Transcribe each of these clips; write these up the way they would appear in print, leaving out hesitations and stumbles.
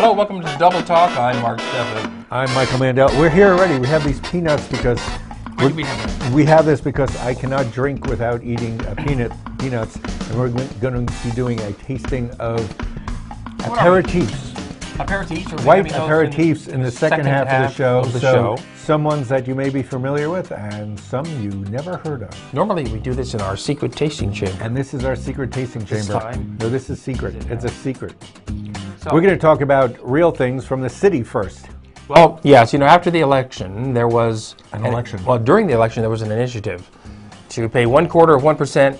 Hello, welcome to Double Talk. I'm Mark Steffen. I'm Michael Mandel. We're here already. We have these peanuts because we have this because I cannot drink without eating peanuts, and we're going to be doing a tasting of aperitifs. Aperitifs, White aperitifs in the second half of the show. Some ones that you may be familiar with and some you never heard of. Normally we do this in our secret tasting chamber. And this is our secret tasting chamber. This time? No, this is secret. It's a secret. So, we're going to talk about real things from the city first. Well, yes, after the election, there was an election. Well, during the election, there was an initiative to pay 1/4 of 1%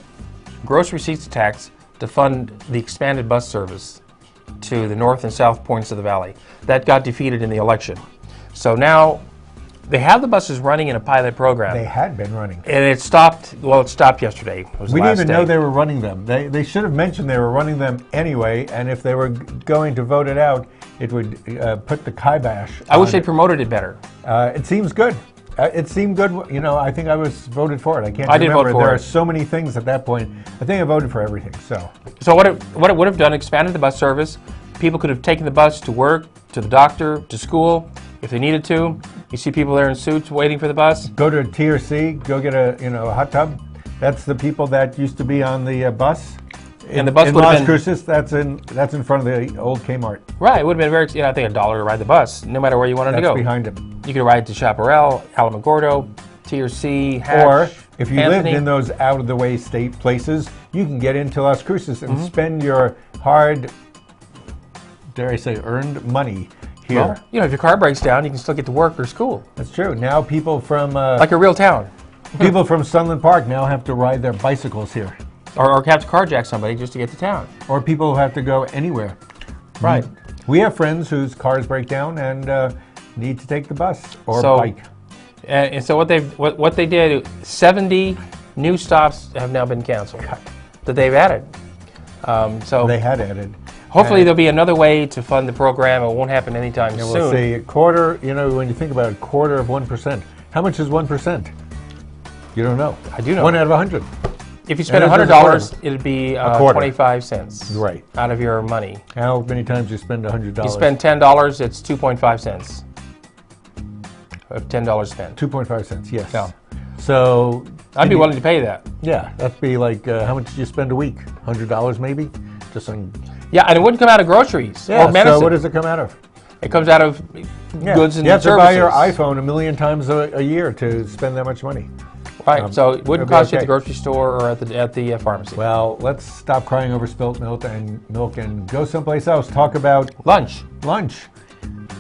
gross receipts tax to fund the expanded bus service to the north and south points of the valley. That got defeated in the election. So now they have the buses running in a pilot program. They had been running. And it stopped, it stopped yesterday. It was we the last didn't even day. know they were running them. They should have mentioned they were running them anyway, and if they were going to vote it out, it would put the kibosh. I wish they promoted it better. It seems good. It seemed good. I think I was voted for it. I can't I did remember. vote for there it. are so many things at that point. I think I voted for everything. So what it would have done, expanded the bus service. People could have taken the bus to work, to the doctor, to school, if they needed to. You see people there in suits waiting for the bus. Go to a TRC, go get a hot tub. That's the people that used to be on the bus. And the bus in would have Las been Cruces, that's in front of the old Kmart. right. It would have been very, I think $1 to ride the bus, no matter where you wanted to go. That's behind him. You could ride to Chaparral, Alamogordo, TRC, Hatch, Or if you lived Anthony. in those out-of-the-way state places, you can get into Las Cruces and spend your hard, dare I say, earned money here. Well, if your car breaks down, you can still get to work or school. That's true. Now people from Like a real town. people from Sunland Park now have to ride their bicycles here, Or have to carjack somebody just to get to town. or people who have to go anywhere. Right. We have friends whose cars break down and need to take the bus or bike. And so what they did, 70 new stops have now been canceled that they've added. So They had added. hopefully there'll be another way to fund the program. It won't happen anytime soon. We'll say a quarter. When you think about it, 1/4 of 1%. How much is 1%? You don't know. I do know. 1 out of 100. If you spend And this is $100, it'd be quarter. 25 cents Right. out of your money. How many times you spend $100? You spend $10, it's 2.5 cents of $10 spent. 2.5 cents. Yes. Yeah. So I'd be willing to pay that. Yeah, that'd be like how much do you spend a week? $100 maybe, just on. Yeah, and it wouldn't come out of groceries or medicine. So what does it come out of? It comes out of goods and you have services. to buy your iPhone 1,000,000 times a year to spend that much money. Right, so it wouldn't it'll be cost you at okay. the grocery store or at the pharmacy. Well, let's stop crying over spilt milk and go someplace else. Talk about Lunch.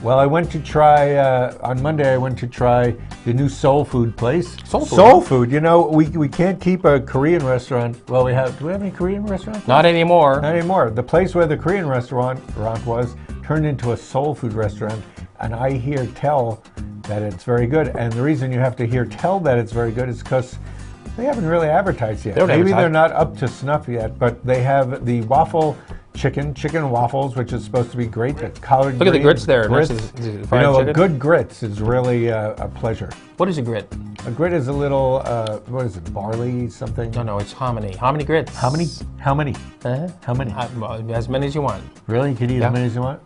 Well, I went to try on Monday. I went to try the new soul food place. Soul food. We can't keep a Korean restaurant. Well, do we have any Korean restaurants? Not anymore. Not anymore. The place where the Korean restaurant was turned into a soul food restaurant, and I hear tell that it's very good. And the reason you have to hear tell that it's very good is because they haven't really advertised yet. Maybe they're not up to snuff yet, but they have the waffle chicken waffles, which is supposed to be great. The collard Look at the grits greens, there. Grits. Next to the fried A chicken. good grits is really a pleasure. What is a grit? A grit is a little, what is it, barley something? No, it's hominy. Hominy grits. How many? Uh-huh. How many? As many as you want. Really? You can eat Yeah. as many as you want?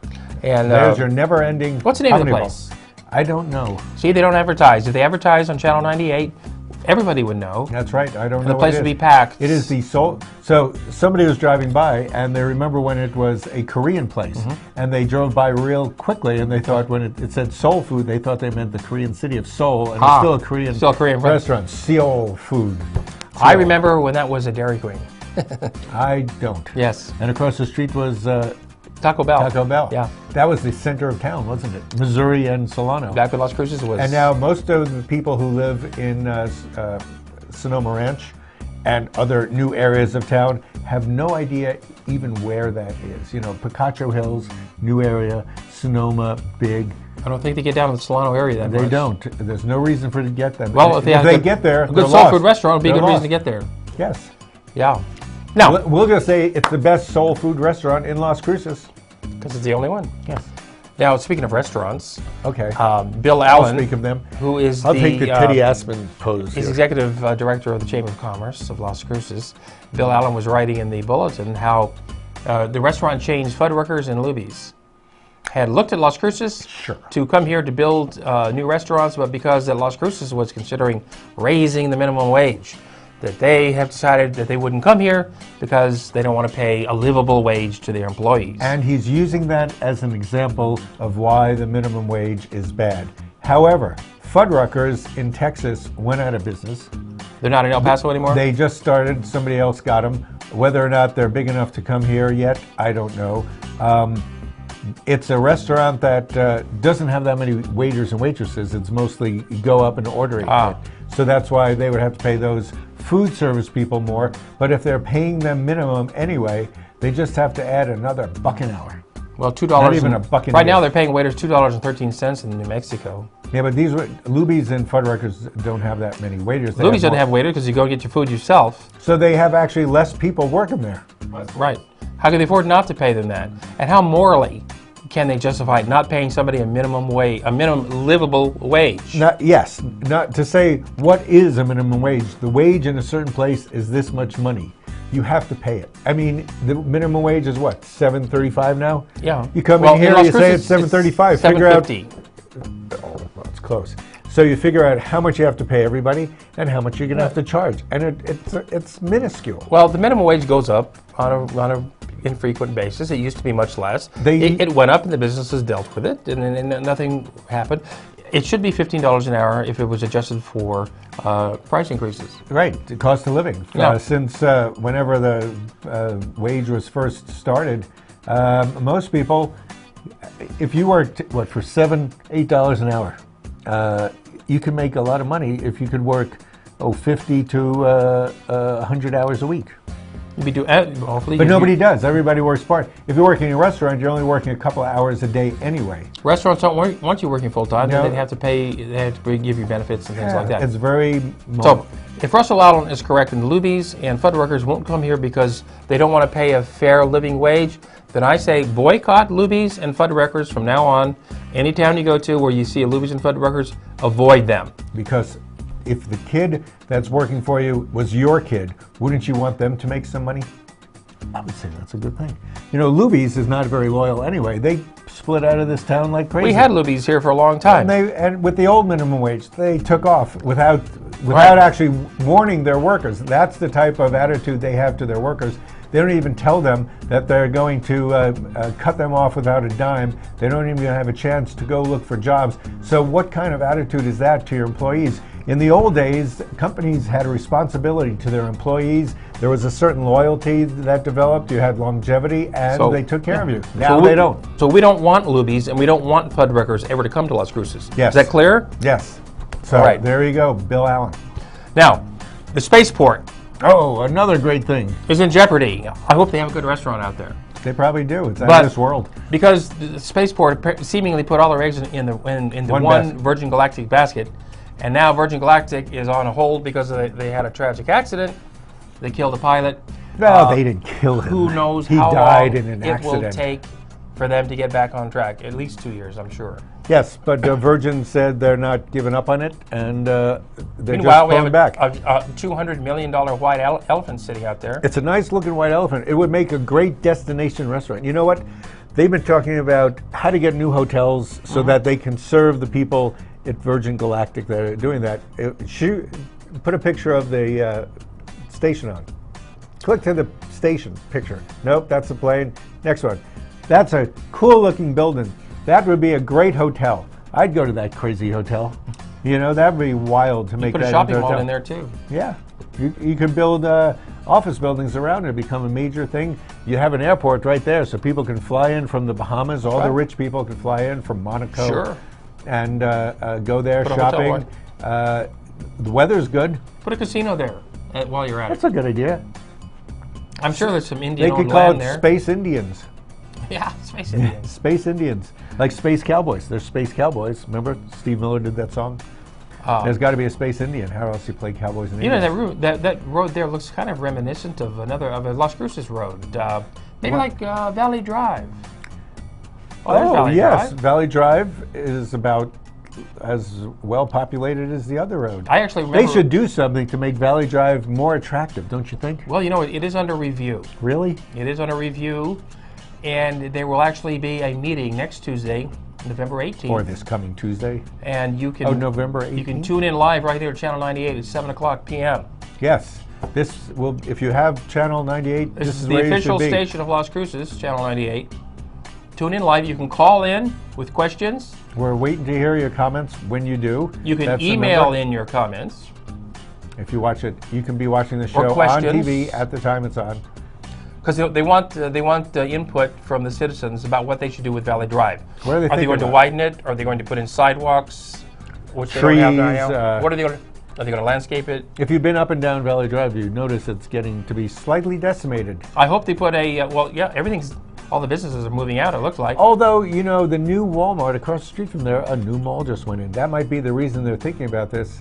And There's your never-ending. what's the name of the hominy place? roll. I don't know. See, they don't advertise. If they advertise on Channel 98, everybody would know. That's right. I don't And know. the place what would it be is. packed. It is the soul. So somebody was driving by, and they remember when it was a Korean place, and they drove by real quickly, and they thought when it said soul food, they thought they meant the Korean city of Seoul, and it's still a Korean restaurant. Seoul food. I Seoul. remember when that was a Dairy Queen. I don't. Yes. And across the street was Taco Bell. Taco Bell. Yeah. That was the center of town, wasn't it? Missouri and Solano. Back when Las Cruces was. And now most of the people who live in Sonoma Ranch and other new areas of town have no idea even where that is. Picacho Hills, new area, Sonoma, big. I don't think they get down to the Solano area that much. They don't. There's no reason for it to get them. Well, if they get there, a good they're soul lost. food restaurant would be a They're good reason lost. to get there. Yes. Yeah. Now, We'll just say it's the best soul food restaurant in Las Cruces. because it's the only one. Yes. Now, speaking of restaurants, Okay. Bill I'll Allen, speak of them. who is I'll take the Teddy Aspen pose He's here. executive director of the Chamber of Commerce of Las Cruces. Bill Allen was writing in the bulletin how the restaurant chains Fuddruckers and Luby's had looked at Las Cruces Sure. to come here to build new restaurants, but because that Las Cruces was considering raising the minimum wage, that they have decided that they wouldn't come here because they don't want to pay a livable wage to their employees. And he's using that as an example of why the minimum wage is bad. However, Fuddruckers in Texas went out of business. They're not in El Paso anymore? They just started. Somebody else got them. Whether or not they're big enough to come here yet, I don't know. It's a restaurant that doesn't have that many waiters and waitresses. It's mostly you go up and ordering it. So that's why they would have to pay those food service people more. But if they're paying them minimum anyway, they just have to add another $1 an hour. Well, $2. Not even $1 a Right now year. they're paying waiters $2.13 in New Mexico. Yeah, but these Luby's and Fuddruckers don't have that many waiters. They Luby's have doesn't more. have waiters because you go get your food yourself. So they have actually less people working there. Right. How can they afford not to pay them that? And how morally can they justify not paying somebody a minimum wage, a minimum livable wage? Not to say what is a minimum wage. The wage in a certain place is this much money. You have to pay it. I mean, the minimum wage is what, $7.35 now? Yeah. You come Well, in here, Las you say it's Cruces, $7.35. Figure out. $7.50. Oh, well, it's close. So you figure out how much you have to pay everybody and how much you're going to have to charge, and it's minuscule. Well, the minimum wage goes up on a infrequent basis. It used to be much less. It went up, and the businesses dealt with it, and nothing happened. It should be $15 an hour if it was adjusted for price increases. Right, the cost of living. Yeah. Since whenever the wage was first started, most people, if you worked for $7, $8 an hour, you can make a lot of money if you could work 50 to 100 hours a week. Hopefully, But nobody does. Everybody works part. If you're working in a restaurant, you're only working a couple of hours a day anyway. Restaurants don't want you working full time. No. They have to give you benefits and things like that. It's very. So, if Russell Allen is correct, and Luby's and Fuddruckers won't come here because they don't want to pay a fair living wage, then I say boycott Luby's and Fuddruckers from now on. Any town you go to where you see a Luby's and Fuddruckers, avoid them. Because if the kid that's working for you was your kid, wouldn't you want them to make some money? I would say that's a good thing. You know, Luby's is not very loyal anyway. They split out of this town like crazy. We had Luby's here for a long time. And with the old minimum wage, they took off without actually warning their workers. That's the type of attitude they have to their workers. They don't even tell them that they're going to cut them off without a dime. They don't even have a chance to go look for jobs. So what kind of attitude is that to your employees? In the old days, companies had a responsibility to their employees. There was a certain loyalty that developed. You had longevity, and they took care of you. Now they don't. So we don't want Luby's, and we don't want Fuddruckers ever to come to Las Cruces. Yes. Is that clear? Yes. So All right. There you go, Bill Allen. Now, the spaceport Oh, another great thing. is in jeopardy. I hope they have a good restaurant out there. They probably do. It's out But- of this world. Because the spaceport seemingly put all their eggs in the One one basket. Virgin Galactic basket, and now Virgin Galactic is on a hold because they had a tragic accident. They killed a pilot. No, they didn't kill him. Who knows he how died long in an it accident. will take for them to get back on track. At least 2 years, I'm sure. Yes, but Virgin said they're not giving up on it, and they're Meanwhile, just we have going back. a $200 million white elephant sitting out there. It's a nice-looking white elephant. It would make a great destination restaurant. You know what? They've been talking about how to get new hotels so that they can serve the people at Virgin Galactic that are doing that. Put a picture of the station on. Click to the station picture. Nope, that's the plane. Next one. That's a cool-looking building. That would be a great hotel. I'd go to that crazy hotel. You know, that would be wild to make Put that a shopping into mall hotel. in there too. Yeah, you could build office buildings around it, become a major thing. You have an airport right there, so people can fly in from the Bahamas. All the rich people can fly in from Monaco. Sure. And go there Put a hotel shopping. The weather's good. Put a casino there while you're at That's it. a good idea. I'm sure there's some They Indian could owned call land it there. Space Indians. Yeah, Space Indians. Space Indians, like Space Cowboys. They're Space Cowboys. Remember, Steve Miller did that song. There's got to be a Space Indian. How else do you play Cowboys and You know, Indians? that road there looks kind of reminiscent of a Las Cruces road. Maybe What? like Valley Drive. There's Oh, Valley yes. Drive. Valley Drive is about as well populated as the other road. I actually remember. They should do something to make Valley Drive more attractive, don't you think? Well, you know, it is under review. Really? It is under review. And there will actually be a meeting next Tuesday, November 18th. Or this coming Tuesday. And you can... Oh, November 18th? You can tune in live right here at Channel 98 at 7 o'clock p.m. Yes. This will, if you have Channel 98, this is the where official you should be. station of Las Cruces, Channel 98. Tune in live. You can call in with questions. We're waiting to hear your comments when you do. You can email in your comments. If you watch it, you can be watching the show on TV at the time it's on. Because they want input from the citizens about what they should do with Valley Drive. What are they going to widen it? Are they going to put in sidewalks? Which trees. They don't have now? What are they going to? Are they going to landscape it? If you've been up and down Valley Drive, you notice it's getting to be slightly decimated. I hope they put a well, yeah, all the businesses are moving out. It looks like. Although you know the new Walmart across the street from there, a new mall just went in. That might be the reason they're thinking about this.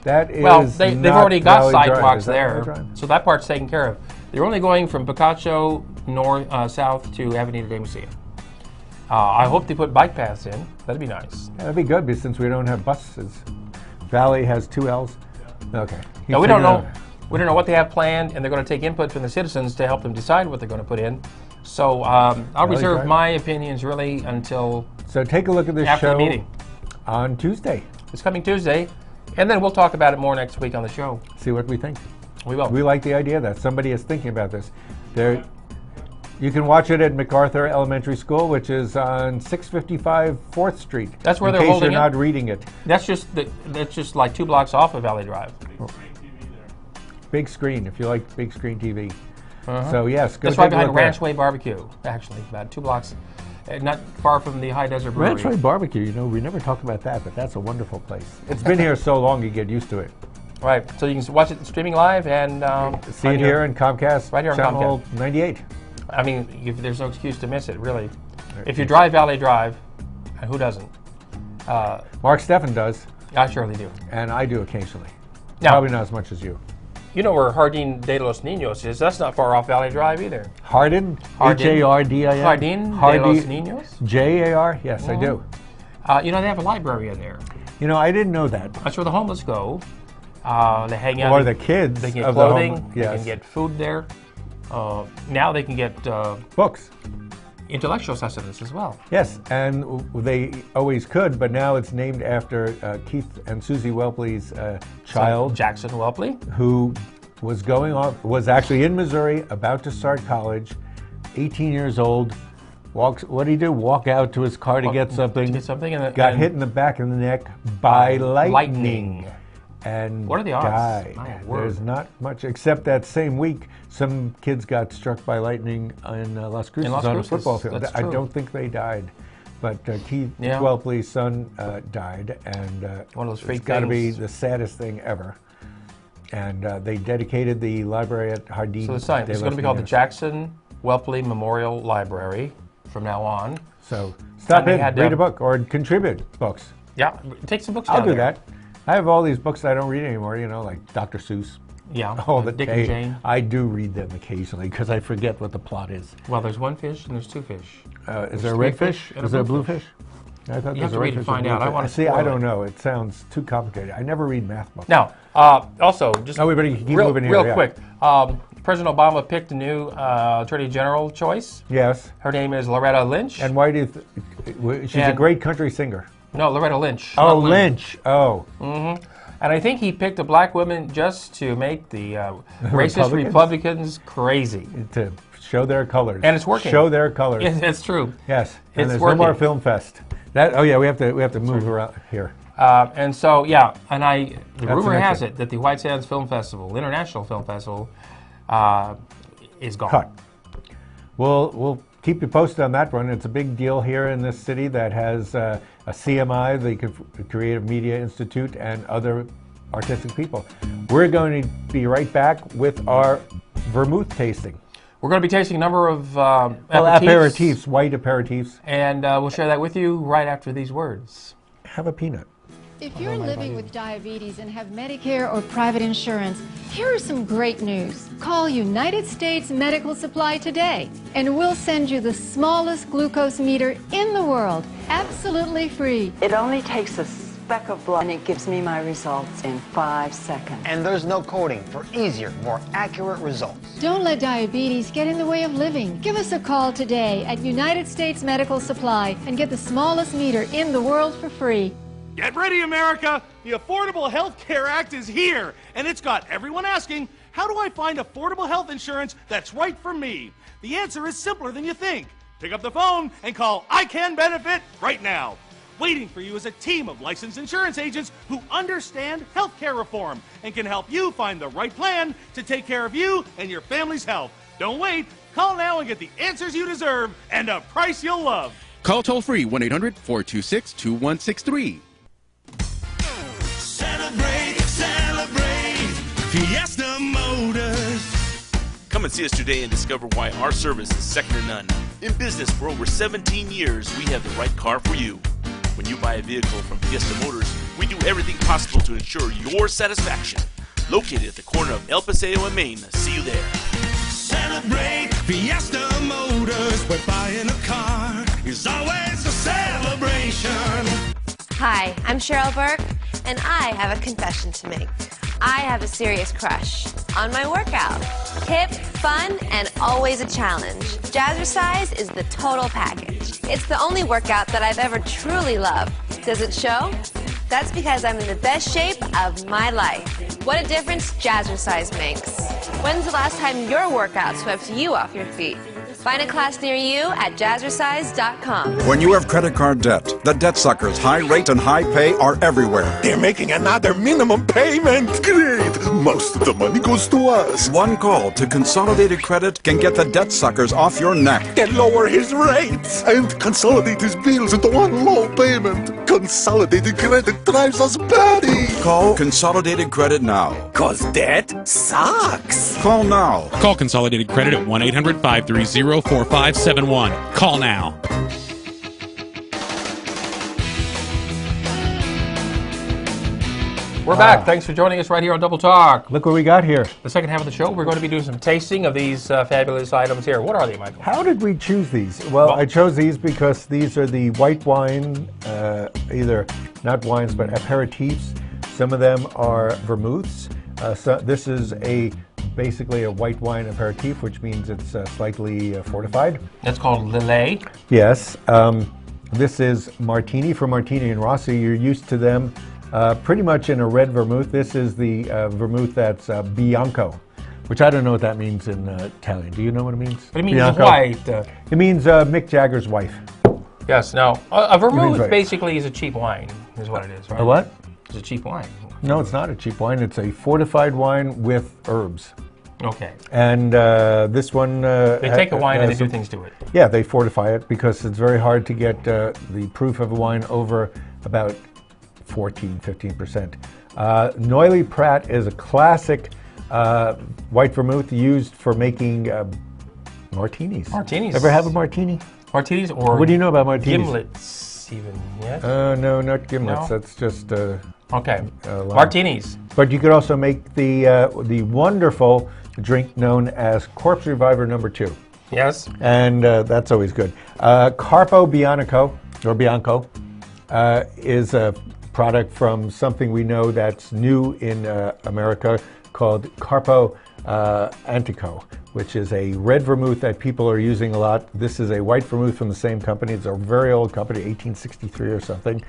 That is well, they've already got Valley sidewalks Drive. there, so that part's taken care of. They're only going from Picacho north south to Avenida de Murcia. I hope they put bike paths in. That'd be nice. Yeah, that'd be good, because since we don't have buses. Valley has 2 L's. Okay. No, we don't know. We don't know what they have planned, and they're going to take input from the citizens to help them decide what they're going to put in. So I'll reserve my opinions really until. So take a look at this after show the meeting on Tuesday. It's coming Tuesday, and then we'll talk about it more next week on the show. See what we think. We will. We like the idea that somebody is thinking about this. You can watch it at MacArthur Elementary School, which is on 655 4th Street. That's where they're holding it. In case you're not reading it. That's just like 2 blocks off of Valley Drive. Big screen, if you like big screen TV. So yes, go that's right behind Ranchway Barbecue, actually, about 2 blocks, not far from the High Desert Brewery. Ranchway Barbecue, you know, we never talk about that, but that's a wonderful place. It's been here so long, you get used to it. Right, so you can watch it streaming live and see it here in Comcast, right here on Channel Comcast. 98. I mean, there's no excuse to miss it, really. If you drive Valley Drive, and who doesn't? Mark Steffen does. I surely do. And I do occasionally. Now, probably not as much as you. You know where Jardín de los Niños is? That's not far off Valley Drive either. Jardín? H-A-R-D-I-N? Jardín de los Niños? J-A-R? Yes, I do. You know, they have a library in there. You know, I didn't know that. That's where the homeless go. They hang out. Or the kids. They can get of clothing. The home, They can get food there. Now they can get books. Intellectual sustenance as well. Yes, and they always could, but now it's named after Keith and Susie Welpley's child, Jackson Welpley, who was actually in Missouri, about to start college, 18 years old. What did he do? Walk out to his car to get something. And got hit in the back of the neck by lightning. And what are the odds? Died. There's not much, except that same week, some kids got struck by lightning in Las Cruces on a football field. I don't think they died, but Keith Welpley's son died, and one of those it's got to be the saddest thing ever. And they dedicated the library at Jardín. So the sign is going to be called the Jackson Welpley Memorial Library from now on. So stop in, read a book, or contribute books. Yeah, take some books. I'll do that. I have all these books that I don't read anymore, you know, like Dr. Seuss. Yeah, all the Dick and Jane. I do read them occasionally because I forget what the plot is. Well, there's 1 fish and there's 2 fish. Is there a red fish? Is there a blue fish? I thought you have to read to find out. I want to see. I don't know. It sounds too complicated. I never read math books. Now, also, just everybody keep moving here. Real quick. President Obama picked a new Attorney General choice. Yes. Her name is Loretta Lynch. And why do you? She's a great country singer. No, Loretta Lynch. Oh, Lynch. Oh. Mm-hmm. And I think he picked a black woman just to make the racist Republicans crazy. To show their colors. And it's working. Show their colors. Yes, that's true. Yes. And there's no more film fest. Oh yeah, we have to move around here. And so and the rumor has it that the White Sands Film Festival, International Film Festival, is gone. Cut. We'll keep you posted on that one. It's a big deal here in this city that has a CMI, the Creative Media Institute, and other artistic people. We're going to be right back with our vermouth tasting. We're going to be tasting a number of aperitifs, white aperitifs. And we'll share that with you right after these words. Have a peanut. If you're living with diabetes and have Medicare or private insurance, here are some great news. Call United States Medical Supply today, and we'll send you the smallest glucose meter in the world, absolutely free. It only takes a speck of blood, and it gives me my results in 5 seconds. And there's no coding for easier, more accurate results. Don't let diabetes get in the way of living. Give us a call today at United States Medical Supply and get the smallest meter in the world for free. Get ready, America! The Affordable Health Care Act is here, and it's got everyone asking, how do I find affordable health insurance that's right for me? The answer is simpler than you think. Pick up the phone and call I Can Benefit right now. Waiting for you is a team of licensed insurance agents who understand healthcare reform and can help you find the right plan to take care of you and your family's health. Don't wait. Call now and get the answers you deserve and a price you'll love. Call toll-free 1-800-426-2163. Celebrate, celebrate, Fiesta Motors. Come and see us today and discover why our service is second to none. In business for over 17 years, we have the right car for you. When you buy a vehicle from Fiesta Motors, we do everything possible to ensure your satisfaction. Located at the corner of El Paseo and Main. See you there. Celebrate, Fiesta Motors, where buying a car is always a celebration. Hi, I'm Cheryl Burke, and I have a confession to make. I have a serious crush on my workout. Hip, fun, and always a challenge. Jazzercise is the total package. It's the only workout that I've ever truly loved. Does it show? That's because I'm in the best shape of my life. What a difference Jazzercise makes. When's the last time your workout swept you off your feet? Find a class near you at jazzercise.com. When you have credit card debt, the debt suckers, high rate and high pay are everywhere. They're making another minimum payment. Great. Most of the money goes to us. One call to Consolidated Credit can get the debt suckers off your neck. They lower his rates and consolidate his bills into one low payment. Consolidated Credit drives us batty. Call Consolidated Credit now. 'Cause debt sucks. Call now. Call Consolidated Credit at 1-800-530-4571. Call now. We're back. Thanks for joining us right here on Double Talk. Look what we got here. The second half of the show, we're going to be doing some tasting of these fabulous items here. What are they, Michael? How did we choose these? Well, I chose these because these are the white wine, either not wines, but aperitifs. Some of them are vermouths. So this is basically a white wine aperitif, which means it's slightly fortified. That's called Lillet. Yes. This is Martini from Martini and Rossi. You're used to them pretty much in a red vermouth. This is the vermouth that's Bianco, which I don't know what that means in Italian. Do you know what it means? It means white. It means Mick Jagger's wife. Yes. Now, a vermouth basically is a cheap wine, is what it is, right? A what? It's a cheap wine. No, it's not a cheap wine. It's a fortified wine with herbs. Okay. And this one... they take a wine and they do things to it. Yeah, they fortify it because it's very hard to get the proof of a wine over about 14-15%. Noilly Prat is a classic white vermouth used for making martinis. Martinis. Ever have a martini? Martinis or what do you know about martinis? Gimlets, even. Yes. No, not gimlets. No? That's just okay. Martinis. But you could also make the wonderful drink known as Corpse Reviver No. 2. Yes. And that's always good. Carpo Bianco is a product from something we know that's new in America called Carpo Antico, which is a red vermouth that people are using a lot. This is a white vermouth from the same company. It's a very old company, 1863 or something.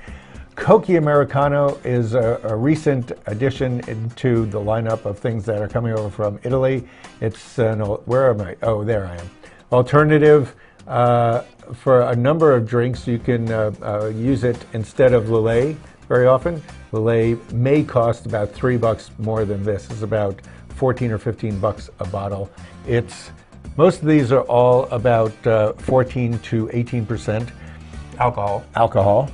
Cocchi Americano is a recent addition into the lineup of things that are coming over from Italy. It's where am I? Oh, there I am. Alternative for a number of drinks. You can use it instead of Lillet very often. Lillet may cost about $3 more than this. It's about 14 or 15 bucks a bottle. Most of these are all about 14 to 18% alcohol.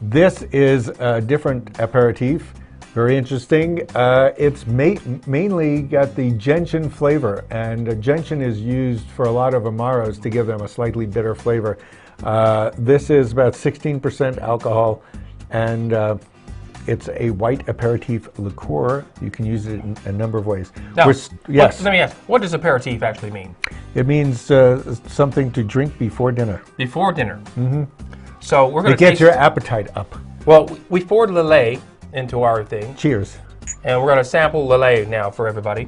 This is a different aperitif, very interesting. It's mainly got the gentian flavor, and gentian is used for a lot of Amaros to give them a slightly bitter flavor. This is about 16% alcohol, and it's a white aperitif liqueur. You can use it in a number of ways. Now, yes. Let me ask, what does aperitif actually mean? It means something to drink before dinner. Before dinner. Mm-hmm. So we're going to get your appetite up. Well, we poured Lillet into our thing. Cheers. And we're going to sample Lillet now for everybody.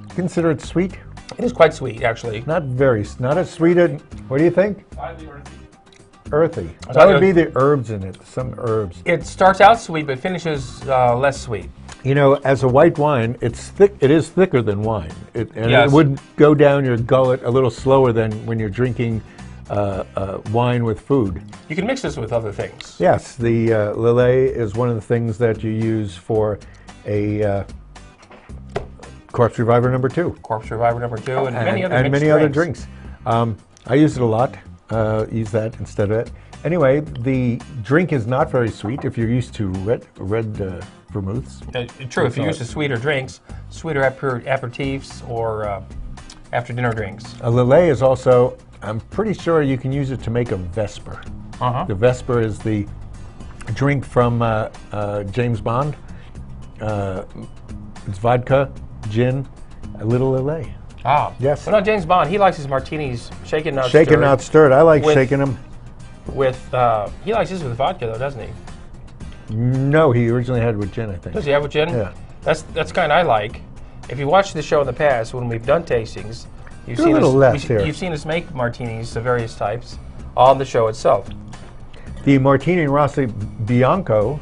Consider it sweet? It is quite sweet, actually. Not as sweet as, what do you think? Slightly earthy. Earthy. That would be the herbs in it, some herbs. It starts out sweet, but finishes less sweet. You know, as a white wine, it's thick. It is thicker than wine. It Yes. would go down your gullet a little slower than when you're drinking wine with food. You can mix this with other things. Yes, the Lillet is one of the things that you use for a Corpse Reviver number 2. Corpse Reviver number 2, and many other and mixed many other drinks. I use it a lot. Use that instead of it. Anyway, the drink is not very sweet if you're used to red vermouths. True, if you're used to sweeter drinks, sweeter aperitifs, or after dinner drinks. A Lillet is also, I'm pretty sure you can use it to make a Vesper. The Vesper is the drink from James Bond. It's vodka, gin, a little Lillet. Ah, yes. Well, no, James Bond, he likes his martinis shaken, not shaken, stirred. not stirred. I like shaking them. He likes his with vodka, though, doesn't he? No, he originally had it with gin, I think. Does he have with gin? Yeah. That's kind I like. If you watched the show in the past, when we've done tastings, you've Do a little left here. You've seen us make martinis of various types on the show itself. The Martini Rossi Bianco.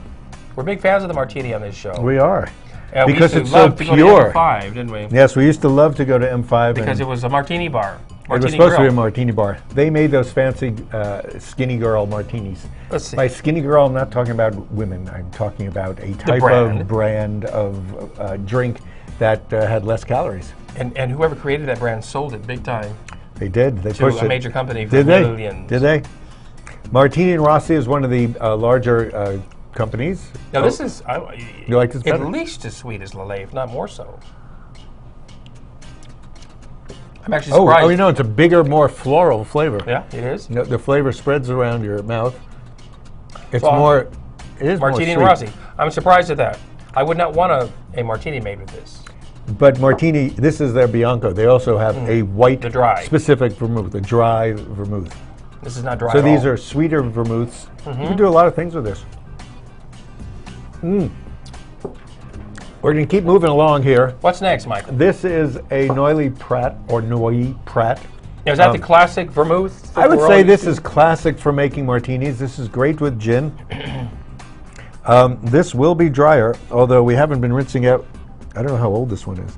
We're big fans of the martini on this show. We are. we used Because to it's so love to pure. Go to M5, didn't we? Yes, we used to love to go to M5. Because it was a martini bar. It was supposed to be a martini bar. They made those fancy skinny girl martinis. Let's see. By skinny girl, I'm not talking about women. I'm talking about a type of brand of drink that had less calories. And whoever created that brand sold it big time. They did. They to pushed a it. major company for Did they? millions. Did they? Martini and Rossi is one of the larger companies. Now this is you like this better? At least as sweet as Lillet, if not more so. I'm actually surprised. Oh, you know, it's a bigger, more floral flavor. Yeah, it is. You know, the flavor spreads around your mouth. It's Well, more. It is Martini and more Rossi. sweet. I'm surprised at that. I would not want a martini made with this. But Martini, this is their Bianco. They also have a white, the dry specific vermouth, the dry vermouth. This is not dry. So at these all. are sweeter vermouths. You can do a lot of things with this. We're going to keep moving along here. What's next, Michael? This is a Noilly Prat or Noilly Prat. Now, is that the classic vermouth? I would say this is classic for making martinis. This is great with gin. This will be drier, although we haven't been rinsing out. I don't know how old this one is.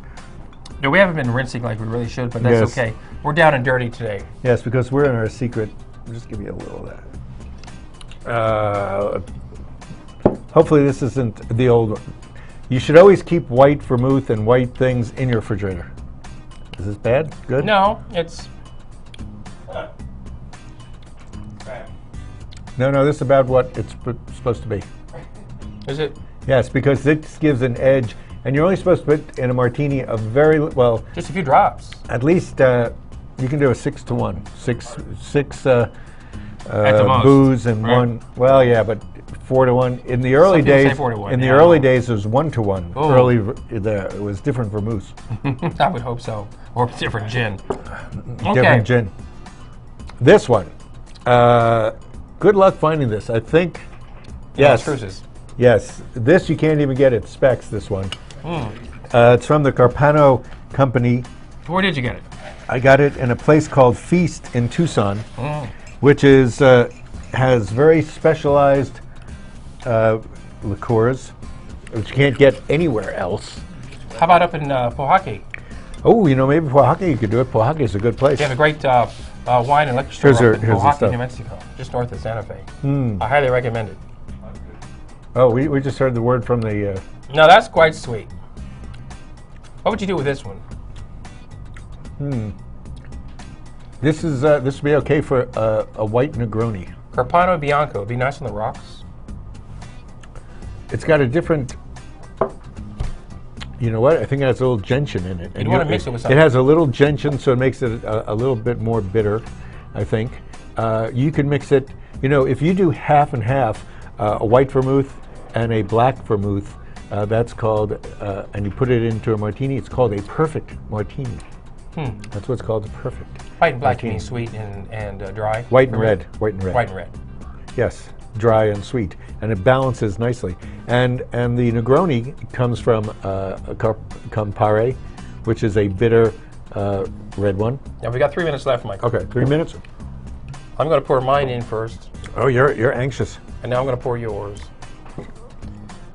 No, we haven't been rinsing like we really should, but that's okay. We're down and dirty today. Yes, because we're in our secret. I'll just give you a little of that. Hopefully this isn't the old one. You should always keep white vermouth and white things in your refrigerator. Is this bad? Good? No, it's... No, this is about what it's supposed to be. Is it? Yes, because this gives an edge, and you're only supposed to put in a martini a very, well... Just a few drops. At least you can do a 6-to-1. Six At the most. booze and Right. one... Well, yeah, but 4-to-1. In the early Some people say days, 4-to-1, in the yeah. early days, it was 1-to-1. Oh. Early, it was different vermouths. I would hope so. Or different gin. Okay. Different gin. This one. Good luck finding this. I think... Yes. Cruises. Yes. This you can't even get at Specs, this one. It's from the Carpano Company. Where did you get it? I got it in a place called Feast in Tucson, which is has very specialized liqueurs, which you can't get anywhere else. How about up in Pohaki? Oh, you know, maybe Pohaki you could do it. Pohaki is a good place. They have a great wine and liquor store Here's up in the Pohaki, stuff. New Mexico, just north of Santa Fe. I highly recommend it. Oh, we just heard the word from the... No, that's quite sweet. What would you do with this one? This would be okay for a white Negroni. Carpano Bianco would be nice on the rocks. It's got a different... You know what? I think it has a little gentian in it. You'd want to mix it with something. It has a little gentian, so it makes it a little bit more bitter, I think. You can mix it, you know, if you do half and half, a white vermouth and a black vermouth, that's called, and you put it into a martini, it's called a perfect martini. That's what's called perfect. White and black martini. means sweet and dry. White and red. White and red. White and red. Yes, dry and sweet, and it balances nicely. And the Negroni comes from Campari, which is a bitter red one. Now we got 3 minutes left, Mike. Okay, 3 minutes. I'm going to pour mine in first, Oh, you're anxious. and now I'm going to pour yours.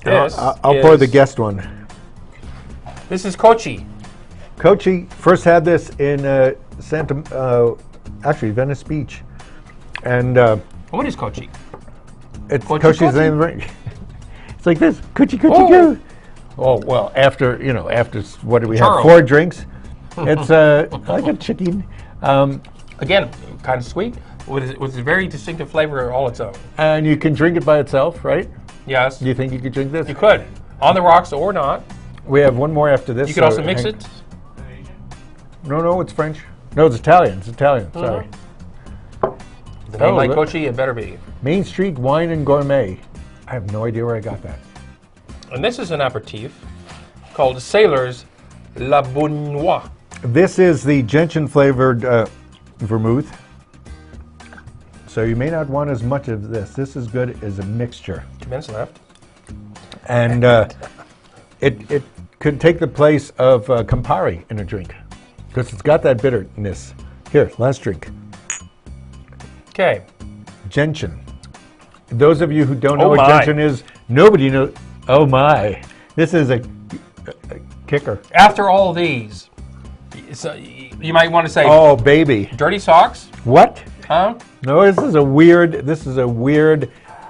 I'll pour the guest one. This is Kochi. Kochi first had this in Venice Beach, and What is Kochi? it's Kochi, Kochi's Kochi? name. It's like this, Kochi, Oh. go. Oh well, after what do we have? Churro. 4 drinks. It's like a chicken, Again, kind of sweet, with a very distinctive flavor all its own. and you can drink it by itself, right? Yes, Do you think you could drink this? you could. On the rocks or not. We have one more after this. You could also mix hang- it. No, it's French. No, it's Italian. It's Italian. Sorry. The name like look. Kochi, it better be. Main Street Wine and Gourmet. I have no idea where I got that. And this is an aperitif called Sailor's La Bonnois. This is the gentian flavored vermouth. So you may not want as much of this. This is good as a mixture. 2 minutes left. And it could take the place of Campari in a drink because it's got that bitterness. Here, last drink. Okay. Gentian. Those of you who don't know Oh what my. gentian is, nobody knows. Oh my. This is a kicker. After all these, so you might want to say Oh, baby. dirty socks, What? huh? No, this is a weird,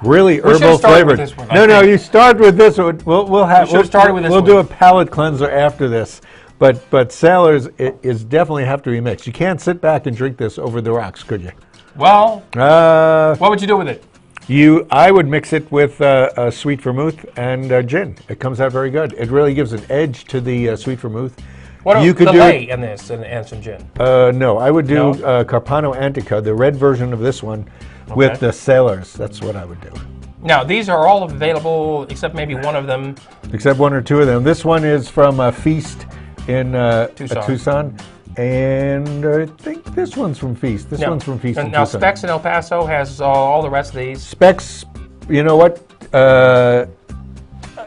really We should've herbal started flavored. with this one, I No, think. you start with this one. We'll have. We should've started with this We'll one. do a palate cleanser after this. But Sailors is definitely have to be mixed. You can't sit back and drink this over the rocks, could you? Well, what would you do with it? I would mix it with a sweet vermouth and gin. It comes out very good. It really gives an edge to the sweet vermouth. What You about could the do lay it- in this and some gin? No, I would do No? Carpano Antica, the red version of this one, with the Sailors. That's what I would do. Now, these are all available except maybe one of them. Except 1 or 2 of them. This one is from Feast in Tucson. Tucson. And I think this one's from Feast. This No. one's from Feast And in now, Tucson. Specs in El Paso has all the rest of these. Specs, you know what?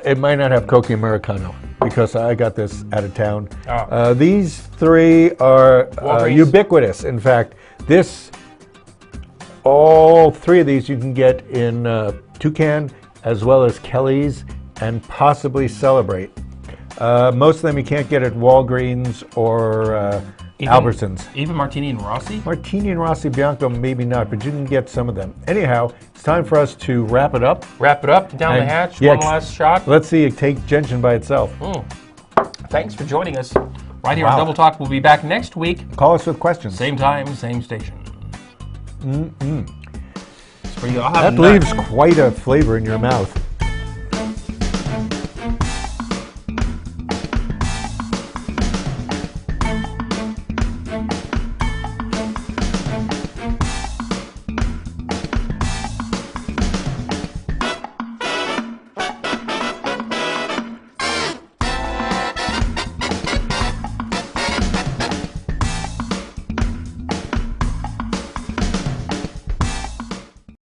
It might not have Coca Americano because I got this out of town. Oh. These 3 are Walgreens. ubiquitous. In fact, all 3 of these you can get in Toucan as well as Kelly's and possibly Celebrate. Most of them you can't get at Walgreens or Albertsons. Even Martini and Rossi? Martini and Rossi Bianco, maybe not, but you can get some of them. Anyhow, it's time for us to wrap it up. Wrap it up, down the And- hatch, yeah, one last shot. Let's see it take gentian by itself. Thanks for joining us. Right here Wow. on Double Talk. We'll be back next week. Call us with questions. Same time, same station. It's pretty good. I'll have That a nut. leaves quite a flavor in your mouth.